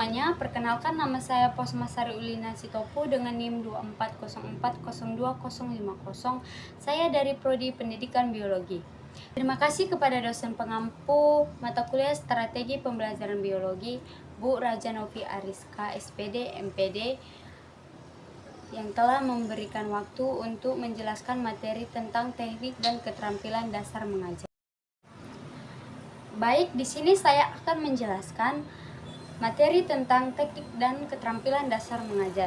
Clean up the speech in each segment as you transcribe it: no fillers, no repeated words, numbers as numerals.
semuanya, perkenalkan nama saya Posmasari Ulina Sitopo dengan NIM 2404025050. Saya dari Prodi Pendidikan Biologi. Terima kasih kepada dosen pengampu mata kuliah Strategi Pembelajaran Biologi, Bu Raja Novi Ariska, SPD, MPD, yang telah memberikan waktu untuk menjelaskan materi tentang teknik dan keterampilan dasar mengajar. Baik, di sini saya akan menjelaskan materi tentang teknik dan keterampilan dasar mengajar.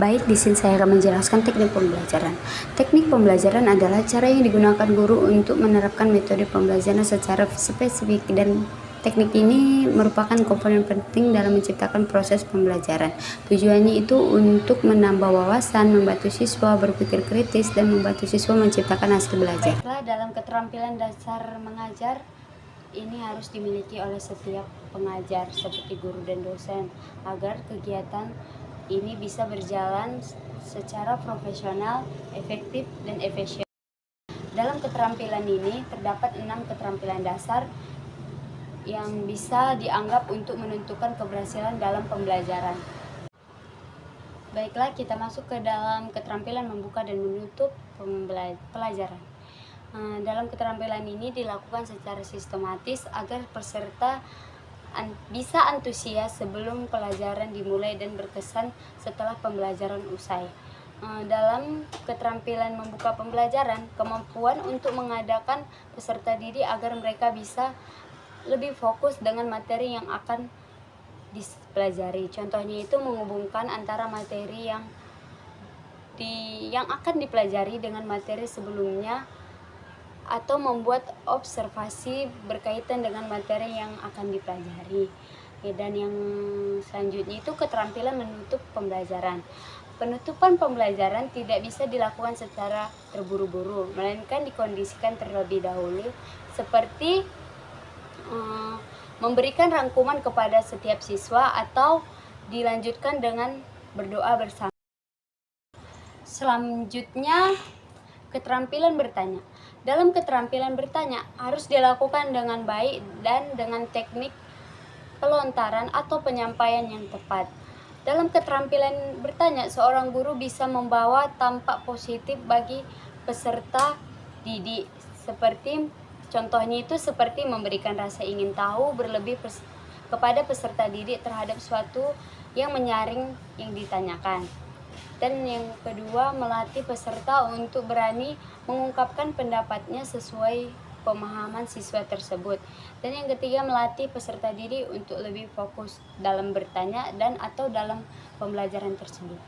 Baik, di sini saya akan menjelaskan teknik pembelajaran. Teknik pembelajaran adalah cara yang digunakan guru untuk menerapkan metode pembelajaran secara spesifik, dan teknik ini merupakan komponen penting dalam menciptakan proses pembelajaran. Tujuannya itu untuk menambah wawasan, membantu siswa berpikir kritis, dan membantu siswa menciptakan hasil belajar. Baiklah, dalam keterampilan dasar mengajar ini harus dimiliki oleh setiap pengajar seperti guru dan dosen agar kegiatan ini bisa berjalan secara profesional, efektif, dan efisien. Dalam keterampilan ini terdapat 6 keterampilan dasar yang bisa dianggap untuk menentukan keberhasilan dalam pembelajaran. Baiklah, kita masuk ke dalam keterampilan membuka dan menutup pelajaran. Dalam keterampilan ini dilakukan secara sistematis agar peserta bisa antusias sebelum pelajaran dimulai dan berkesan setelah pembelajaran usai. Dalam keterampilan membuka pembelajaran, kemampuan untuk mengadakan peserta didik agar mereka bisa lebih fokus dengan materi yang akan dipelajari. Contohnya itu menghubungkan antara materi yang akan dipelajari dengan materi sebelumnya, atau membuat observasi berkaitan dengan materi yang akan dipelajari. Dan yang selanjutnya itu keterampilan menutup pembelajaran. Penutupan pembelajaran tidak bisa dilakukan secara terburu-buru, melainkan dikondisikan terlebih dahulu, seperti memberikan rangkuman kepada setiap siswa atau dilanjutkan dengan berdoa bersama. Selanjutnya, keterampilan bertanya. Dalam keterampilan bertanya harus dilakukan dengan baik dan dengan teknik pelontaran atau penyampaian yang tepat. Dalam keterampilan bertanya, seorang guru bisa membawa tampak positif bagi peserta didik, contohnya itu seperti memberikan rasa ingin tahu berlebih kepada peserta didik terhadap suatu yang menyaring yang ditanyakan. Dan yang kedua, melatih peserta untuk berani mengungkapkan pendapatnya sesuai pemahaman siswa tersebut. Dan yang ketiga, melatih peserta didik untuk lebih fokus dalam bertanya dan atau dalam pembelajaran tersebut.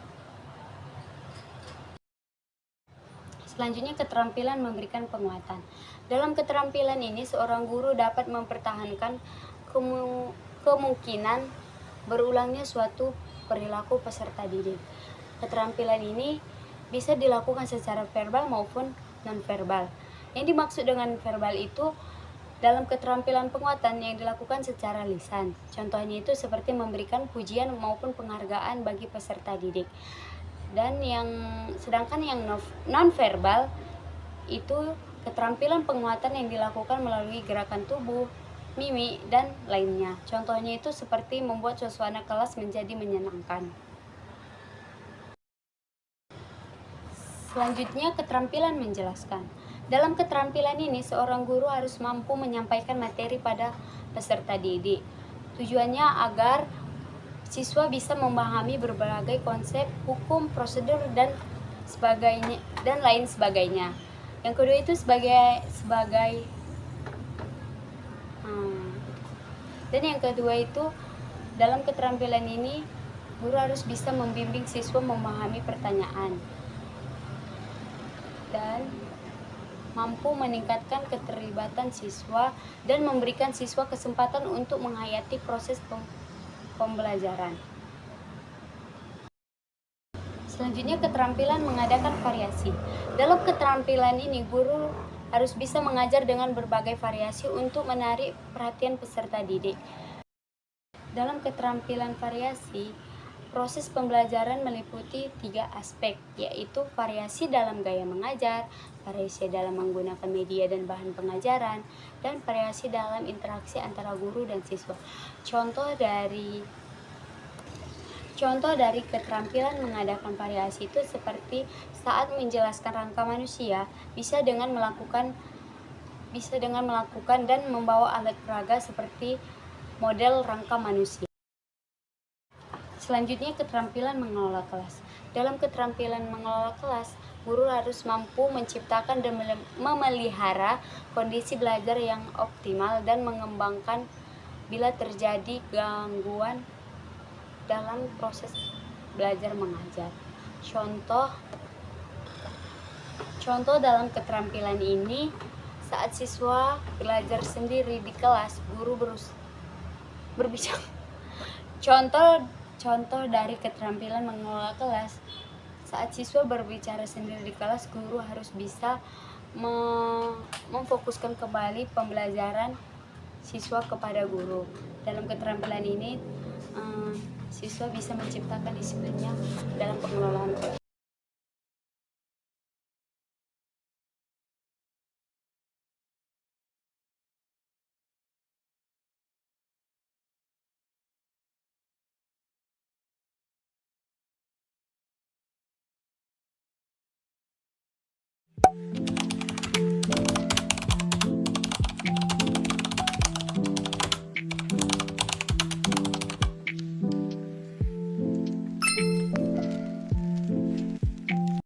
Selanjutnya, keterampilan memberikan penguatan. Dalam keterampilan ini, seorang guru dapat mempertahankan kemungkinan berulangnya suatu perilaku peserta didik. Keterampilan ini bisa dilakukan secara verbal maupun non-verbal. Yang dimaksud dengan verbal itu dalam keterampilan penguatan yang dilakukan secara lisan. Contohnya itu seperti memberikan pujian maupun penghargaan bagi peserta didik. Dan sedangkan yang non-verbal itu keterampilan penguatan yang dilakukan melalui gerakan tubuh, mimik, dan lainnya. Contohnya itu seperti membuat suasana kelas menjadi menyenangkan. Selanjutnya, keterampilan menjelaskan. Dalam keterampilan ini, seorang guru harus mampu menyampaikan materi pada peserta didik. Tujuannya agar siswa bisa memahami berbagai konsep, hukum, prosedur, dan lain sebagainya. Yang kedua itu dan yang kedua itu dalam keterampilan ini guru harus bisa membimbing siswa memahami pertanyaan dan mampu meningkatkan keterlibatan siswa dan memberikan siswa kesempatan untuk menghayati proses pembelajaran. Selanjutnya, keterampilan mengadakan variasi. Dalam keterampilan ini, guru harus bisa mengajar dengan berbagai variasi untuk menarik perhatian peserta didik. Dalam keterampilan variasi, Proses pembelajaran meliputi 3 aspek, yaitu variasi dalam gaya mengajar, variasi dalam menggunakan media dan bahan pengajaran, dan variasi dalam interaksi antara guru dan siswa. Contoh dari keterampilan mengadakan variasi itu seperti saat menjelaskan rangka manusia, bisa dengan melakukan dan membawa alat peraga seperti model rangka manusia. Selanjutnya, keterampilan mengelola kelas. Dalam keterampilan mengelola kelas, guru harus mampu menciptakan dan memelihara kondisi belajar yang optimal dan mengembangkan bila terjadi gangguan dalam proses belajar mengajar. Contoh dalam keterampilan ini, saat siswa belajar sendiri di kelas, guru berbicara. Contoh dari keterampilan mengelola kelas, saat siswa berbicara sendiri di kelas, guru harus bisa memfokuskan kembali pembelajaran siswa kepada guru. Dalam keterampilan ini, siswa bisa menciptakan disiplinnya dalam pengelolaan kelas.